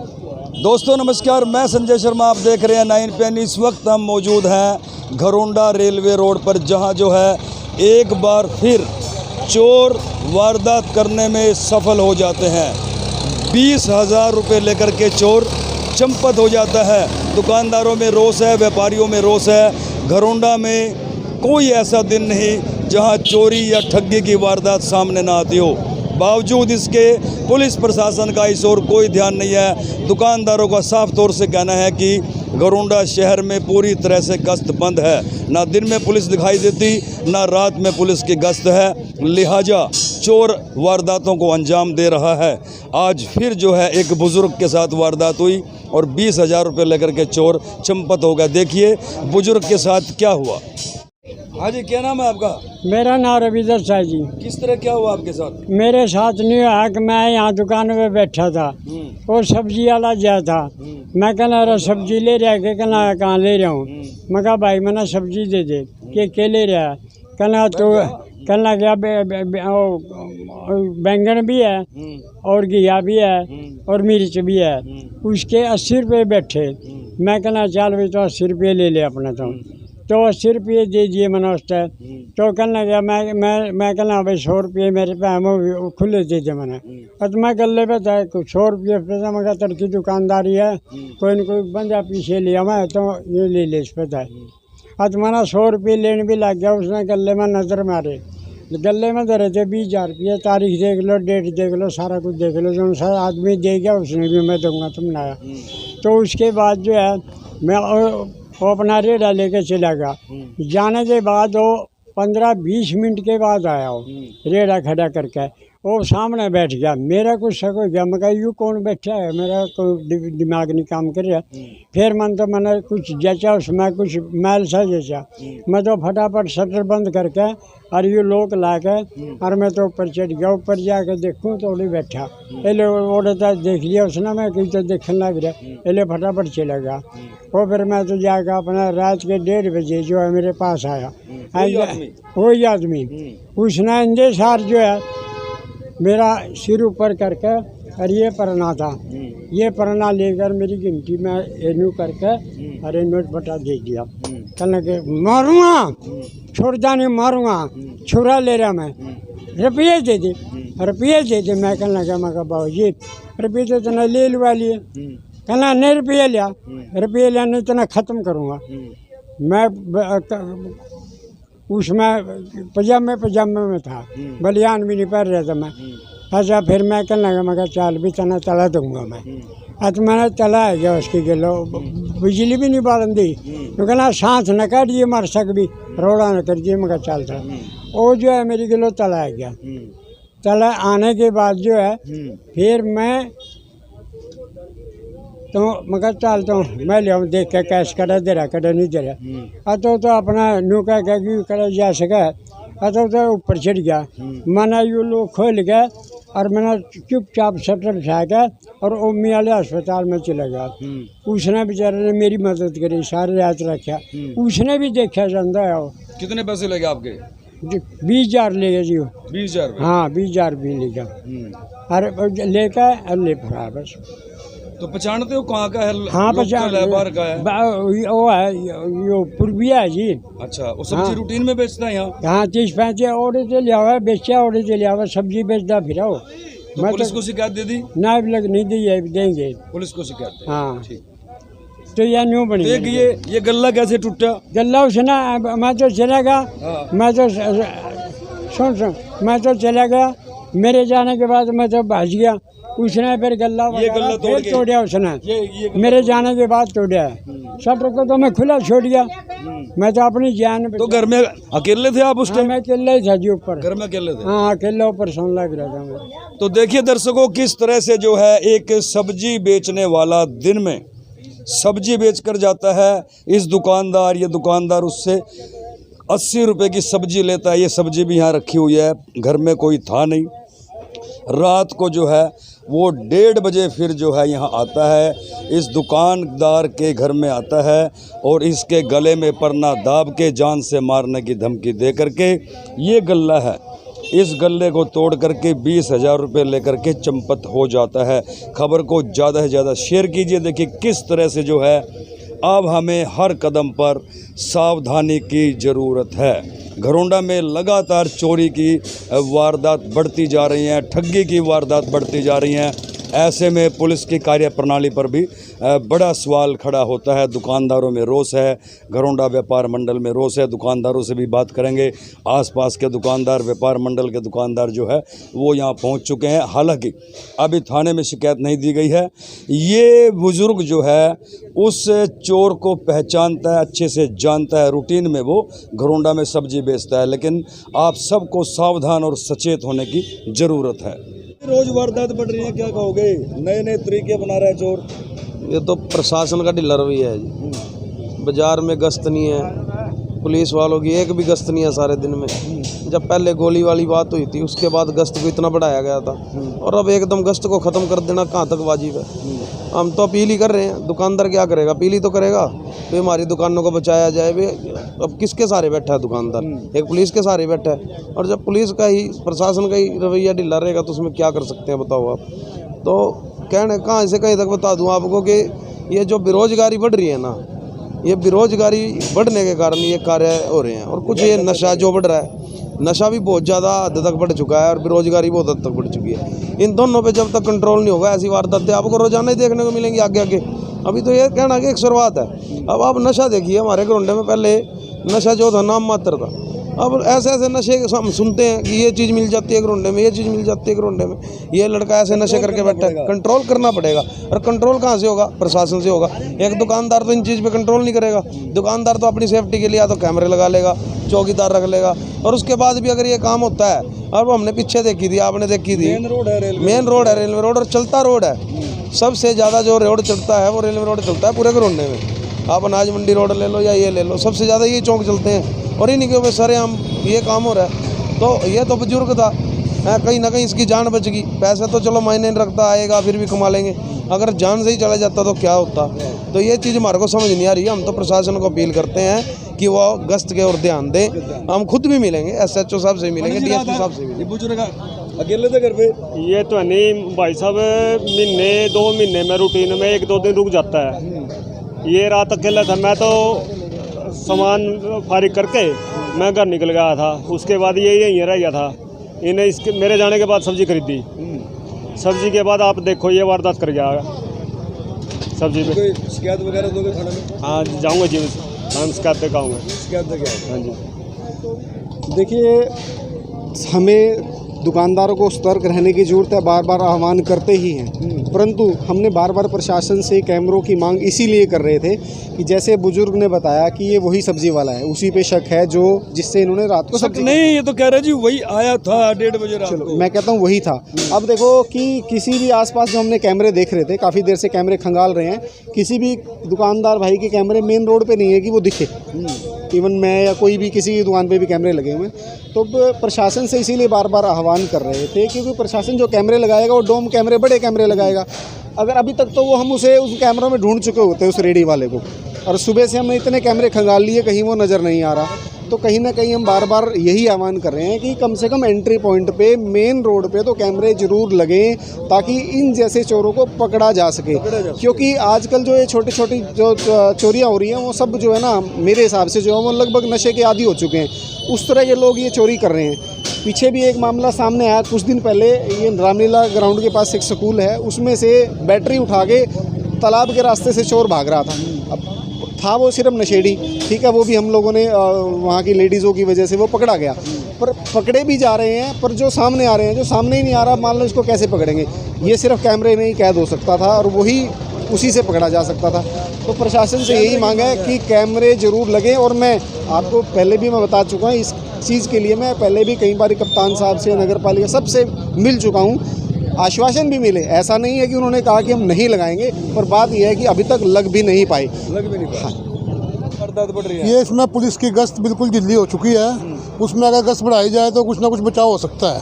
दोस्तों नमस्कार, मैं संजय शर्मा, आप देख रहे हैं 9 पे। इस वक्त हम मौजूद हैं घरोंडा रेलवे रोड पर, जहां जो है एक बार फिर चोर वारदात करने में सफल हो जाते हैं। 20,000 रुपये लेकर के चोर चंपत हो जाता है। दुकानदारों में रोष है, व्यापारियों में रोष है। घरोंडा में कोई ऐसा दिन नहीं जहां चोरी या ठगी की वारदात सामने ना आती हो। बावजूद इसके पुलिस प्रशासन का इस ओर कोई ध्यान नहीं है। दुकानदारों का साफ तौर से कहना है कि घरोंडा शहर में पूरी तरह से गश्त बंद है। ना दिन में पुलिस दिखाई देती, ना रात में पुलिस की गश्त है, लिहाजा चोर वारदातों को अंजाम दे रहा है। आज फिर जो है एक बुजुर्ग के साथ वारदात हुई और 20,000 रुपये लेकर के चोर चंपत हो गया। देखिए बुजुर्ग के साथ क्या हुआ। हाँ जी, क्या नाम है आपका? मेरा नाम रविंदर शाह जी। किस तरह क्या हुआ आपके साथ? मेरे साथ नहीं हुआ कि मैं यहाँ दुकान में बैठा था और सब्जी वाला जा था। मैं कहना रहा सब्जी ले रहा है, कहना कहाँ ले रहा हूँ। मैं कहा भाई मैंने सब्जी दे दे, के ले रहा है। कहना तो कहना क्या बैंगन भी है और घिया भी है और मिर्च भी है। उसके 80 रुपये बैठे। मैं कहना चल भाई तो 80 रुपये ले ले अपना। तो 80 रुपये दे दिए मैंने उस टाइम। तो कहना क्या मैं कहना भाई 100 रुपये मेरे पे हम खुले दे दे मैंने। तो मैं गले पे था 100 रुपये पैसा। मैं तड़की दुकानदारी है, कोई न कोई बंदा पीछे लिया मैं तो ये ले ले इस पे था। तो मैंने 100 रुपये लेने भी लग गया। उसने गले में नज़र मारे, गले में धरे थे 20,000 रुपये। तारीख देख लो, डेट देख लो, सारा कुछ देख लो। जो सारा आदमी दे गया उसने भी मैं दूंगा तुम आया। तो उसके बाद जो है मैं वो अपना रेड़ा लेके चला गया। जाने के बाद वो 15-20 मिनट के बाद आया वो रेड़ा खड़ा करके। वो सामने बैठ गया। मेरा कुछ शक हो गया। मैं कहा यूँ कौन बैठा है, मेरा कोई दिमाग नहीं काम कर रहा। फिर मैंने कुछ जचा उसमें, कुछ मैल सा जचा। मैं तो फटाफट शटर बंद करके और यूँ लोक ला के और मैं तो ऊपर चढ़ गया। ऊपर जाके देखूँ तो उड़ी बैठा। एले ओढ़ता देख लिया उसने, मैं कहीं तो देखने लग रहा। एले फटाफट चला गया। वो फिर मैं तो जाकर अपना रात के 1:30 बजे जो है मेरे पास आया। वही आदमी उसने अंधे सार जो है मेरा सिर ऊपर करके और ये परना था, ये परना लेकर मेरी गिनती में एनू करके अरे नोट बटा दे दिया। कहने के मारूंगा, छोड़ता नहीं, मारूंगा, छुरा ले रहा मैं, रुपये दे दे, रुपये दे दे। मैं कहने लगा मैं कहा बाबू जी रुपये तो इतना ले लुआ लिए। कहना नहीं रुपये लिया, रुपये लिया नहीं इतना ख़त्म करूँगा मैं। उसमें पजामे में था, बलियान भी नहीं पहन रहा था मैं। अच्छा फिर मैं कहने लगा मैं कहा चल भी तना तला दूंगा मैं। तो मैंने तला है गया उसकी गिलो, बिजली भी नहीं बालन दी। तो कहना सांस न काटिए मर सक भी, रोड़ा न कर दिए। मैं कहा चल था। वो जो है मेरी गिलो तला है गया। तला आने के बाद जो है फिर मैं तो मैं कहा चल तो मैं ले आऊँ देख के कैश कटा दे रहा कटा नहीं दे रहा। तो अपना नू कह के कटा जा सका। तो ऊपर चढ़ गया। मैंने यू लोग खोल गया और मैंने चुपचाप शटर उठा के और ओमी वाले अस्पताल में चला गया। उसने बेचारे ने मेरी मदद करी, सारे रात रखा। उसने भी देखा जानता है। वो कितने पैसे लगे आपके? 20,000 ले गया जी। 20,000? हाँ 20,000 भी ले गया और लेकर और ले फरा बस। तो पहचानते हो कहाँ का है? हाँ पहचान का है। वो है यो पूर्विया है जी। अच्छा, वो सब्जी रूटीन में बेचता है यहाँ? हाँ 30-35 ऑर्डर से लिया हुआ है, बेचा ऑर्डर से लिया हुआ सब्जी बेचता फिर। तो मैं पुलिस को शिकायत दे दी? ना लग नहीं दी है, देंगे पुलिस को शिकायत। हाँ तो यह न्यू बनी। ये गल्ला कैसे टूटा? गल्ला उसने मैं तो चला गया। मैं तो सुन मैं तो चला गया। मेरे जाने के बाद मैं तो भाज गया। उसने फिर गल्ला तोड़ा उसने ये मेरे जाने के बाद तोड़ा। शटर को तो मैं खुला छोड़ दिया। मैं तो अपनी जान। तो घर में अकेले थे आप उस टाइम? मैं अकेले ही था जी ऊपर। घर में अकेले थे? हाँ अकेले ऊपर सोने लग रहा था मैं। तो देखिए दर्शकों किस तरह से जो है एक सब्जी बेचने वाला दिन में सब्जी बेच कर जाता है इस दुकानदार। ये दुकानदार उससे 80 रुपये की सब्जी लेता है। ये सब्जी भी यहाँ रखी हुई है, घर में कोई था नहीं। रात को जो है वो 1:30 बजे फिर जो है यहाँ आता है, इस दुकानदार के घर में आता है और इसके गले में परना दाब के जान से मारने की धमकी दे करके ये गल्ला है इस गले को तोड़ करके 20,000 रुपये लेकर के चंपत हो जाता है। खबर को ज़्यादा से ज़्यादा शेयर कीजिए। देखिए किस तरह से जो है अब हमें हर कदम पर सावधानी की ज़रूरत है। घरोंडा में लगातार चोरी की वारदात बढ़ती जा रही हैं, ठगी की वारदात बढ़ती जा रही हैं। ऐसे में पुलिस की कार्यप्रणाली पर भी बड़ा सवाल खड़ा होता है। दुकानदारों में रोष है, घरोंडा व्यापार मंडल में रोष है। दुकानदारों से भी बात करेंगे। आसपास के दुकानदार, व्यापार मंडल के दुकानदार जो है वो यहाँ पहुँच चुके हैं। हालांकि अभी थाने में शिकायत नहीं दी गई है। ये बुज़ुर्ग जो है उस चोर को पहचानता है, अच्छे से जानता है। रूटीन में वो घरोंडा में सब्जी बेचता है। लेकिन आप सबको सावधान और सचेत होने की ज़रूरत है। रोज वारदात बढ़ रही है, क्या कहोगे? नए नए तरीके बना रहा है चोर। ये तो प्रशासन का ढिल्ला रवैया है जी। बाजार में गश्त नहीं है, पुलिस वालों की एक भी गश्त नहीं है सारे दिन में। जब पहले गोली वाली बात हुई थी उसके बाद गश्त को इतना बढ़ाया गया था, और अब एकदम गश्त को ख़त्म कर देना कहाँ तक वाजिब है। हम तो अपील ही कर रहे हैं। दुकानदार क्या करेगा? अपील ही तो करेगा कि हमारी दुकानों को बचाया जाए। वे अब किसके सहारे बैठा है दुकानदार? एक पुलिस के सहारे बैठा है। और जब पुलिस का ही, प्रशासन का ही रवैया ढिल्ला रहेगा तो उसमें क्या कर सकते हैं बताओ आप। तो कहने कहाँ से कहीं तक बता दूँ आपको कि ये जो बेरोजगारी बढ़ रही है ना, ये बेरोजगारी बढ़ने के कारण ये कार्य हो रहे हैं। और कुछ ये नशा जो बढ़ रहा है, नशा भी बहुत ज़्यादा हद तक बढ़ चुका है और बेरोजगारी बहुत हद तक बढ़ चुकी है। इन दोनों पे जब तक कंट्रोल नहीं होगा ऐसी वारदातें आपको रोजाना ही देखने को मिलेंगी आगे आगे। अभी तो ये कहना कि एक शुरुआत है। अब आप नशा देखिए, हमारे घरोंडे में पहले नशा जो था नाम मात्र था। अब ऐसे ऐसे नशे हम सुनते हैं कि ये चीज़ मिल जाती है घरोंडे में, ये चीज़ मिल जाती है घरोंडे में, ये लड़का ऐसे नशे करके बैठा है। कंट्रोल करना पड़ेगा। और कंट्रोल कहाँ से होगा? प्रशासन से होगा। एक दुकानदार तो इन चीज़ पे कंट्रोल नहीं करेगा। दुकानदार तो अपनी सेफ्टी के लिए या तो कैमरे लगा लेगा, चौकीदार रख लेगा, और उसके बाद भी अगर ये काम होता है। अब हमने पीछे देखी थी, आपने देखी थी, मेन रोड है रेलवे रोड, और चलता रोड है। सबसे ज़्यादा जो रोड चलता है वो रेलवे रोड चलता है पूरे घरोंडे में। आप अनाज मंडी रोड ले लो या ये ले लो, सबसे ज़्यादा ये चौक चलते हैं। और इन्हीं के ऊपर सरेआम ये काम हो रहा है। तो ये तो बुजुर्ग था, कहीं ना कहीं इसकी जान बच गई। पैसे तो चलो मायने नहीं रखता, आएगा फिर भी कमा लेंगे। अगर जान से ही चला जाता तो क्या होता? तो ये चीज़ हमारे को समझ नहीं आ रही है। हम तो प्रशासन को अपील करते हैं कि वो गश्त के और ध्यान दें। हम खुद भी मिलेंगे, SHO साहब से मिलेंगे, DSP साहब से मिलेंगे। बुजुर्ग अकेले थे घर पे? ये तो नहीं भाई साहब, महीने 2 महीने में रूटीन में 1-2 दिन रुक जाता है। ये रात अकेला था, मैं तो सामान फारिग करके मैं घर निकल गया था। उसके बाद ये यहीं रह गया था। इन्हें इसके मेरे जाने के बाद सब्ज़ी खरीदी। सब्ज़ी के बाद आप देखो ये वारदात कर गया सब्ज़ी में। कोई शिकायत वगैरह दोगे थाने में? हाँ जाऊँगा जी, हम शिकायत पे कहूँगा। शिकायत दे क्या? हाँ जी। देखिए, हमें दुकानदारों को सतर्क रहने की ज़रूरत है। बार बार आह्वान करते ही हैं, परंतु हमने बार बार प्रशासन से कैमरों की मांग इसीलिए कर रहे थे कि जैसे बुजुर्ग ने बताया कि ये वही सब्जी वाला है, उसी पे शक है जो जिससे इन्होंने रात को सब्जी नहीं, ये तो कह रहे जी वही आया था 1:30 बजे रात को। मैं कहता हूँ वही था। अब देखो कि किसी भी आसपास जो हमने कैमरे देख रहे थे, काफ़ी देर से कैमरे खंगाल रहे हैं, किसी भी दुकानदार भाई के कैमरे मेन रोड पे नहीं है कि वो दिखे। इवन मैं या कोई भी किसी की दुकान पे भी कैमरे लगे हुए हैं। तो प्रशासन से इसीलिए बार बार आह्वान कर रहे थे, क्योंकि प्रशासन जो कैमरे लगाएगा वो डोम कैमरे, बड़े कैमरे लगाएगा। अगर अभी तक तो वो हम उसे उस कैमरों में ढूंढ चुके होते उस रेडी वाले को, और सुबह से हमने इतने कैमरे खंगाल लिए, कहीं वो नज़र नहीं आ रहा। तो कहीं ना कहीं हम बार बार यही आह्वान कर रहे हैं कि कम से कम एंट्री पॉइंट पे, मेन रोड पे तो कैमरे जरूर लगें, ताकि इन जैसे चोरों को पकड़ा जा सके। क्योंकि आजकल जो ये छोटी छोटी जो चोरियां हो रही हैं वो सब जो है ना, मेरे हिसाब से जो है वो लगभग नशे के आदी हो चुके हैं। उस तरह के लोग ये चोरी कर रहे हैं। पीछे भी एक मामला सामने आया कुछ दिन पहले, ये रामलीला ग्राउंड के पास एक स्कूल है, उसमें से बैटरी उठा के तालाब के रास्ते से चोर भाग रहा था। अब था वो सिर्फ नशेड़ी, ठीक है, वो भी हम लोगों ने वहाँ की लेडीज़ों की वजह से वो पकड़ा गया। पर पकड़े भी जा रहे हैं, पर जो सामने आ रहे हैं, जो सामने ही नहीं आ रहा, मान लो इसको कैसे पकड़ेंगे? ये सिर्फ कैमरे में ही कैद हो सकता था और वही उसी से पकड़ा जा सकता था। तो प्रशासन से यही मांग है कि कैमरे ज़रूर लगें। और मैं आपको पहले भी मैं बता चुका हूँ, इस चीज़ के लिए मैं पहले भी कई बार कप्तान साहब से, नगर पालिका सबसे मिल चुका हूँ, आश्वासन भी मिले। ऐसा नहीं है कि उन्होंने कहा कि हम नहीं लगाएंगे, पर बात यह है कि अभी तक लग भी नहीं पाए। वारदात बढ़ रही है। ये इसमें पुलिस की गश्त बिल्कुल ढिल्ली हो चुकी है। उसमें अगर गश्त बढ़ाई जाए तो कुछ ना कुछ बचाव हो सकता है।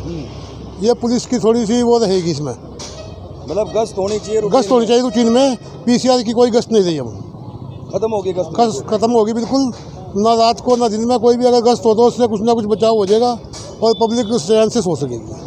ये पुलिस की थोड़ी सी वो रहेगी इसमें, मतलब गश्त होनी चाहिए, गश्त होनी चाहिए रूटीन में। PCR की कोई गश्त नहीं रही, हम खत्म होगी गश्त खत्म होगी बिल्कुल। ना रात को ना दिन में कोई भी अगर गश्त हो तो उससे कुछ ना कुछ बचाव हो जाएगा। और पब्लिक चैन से सो सकेगी।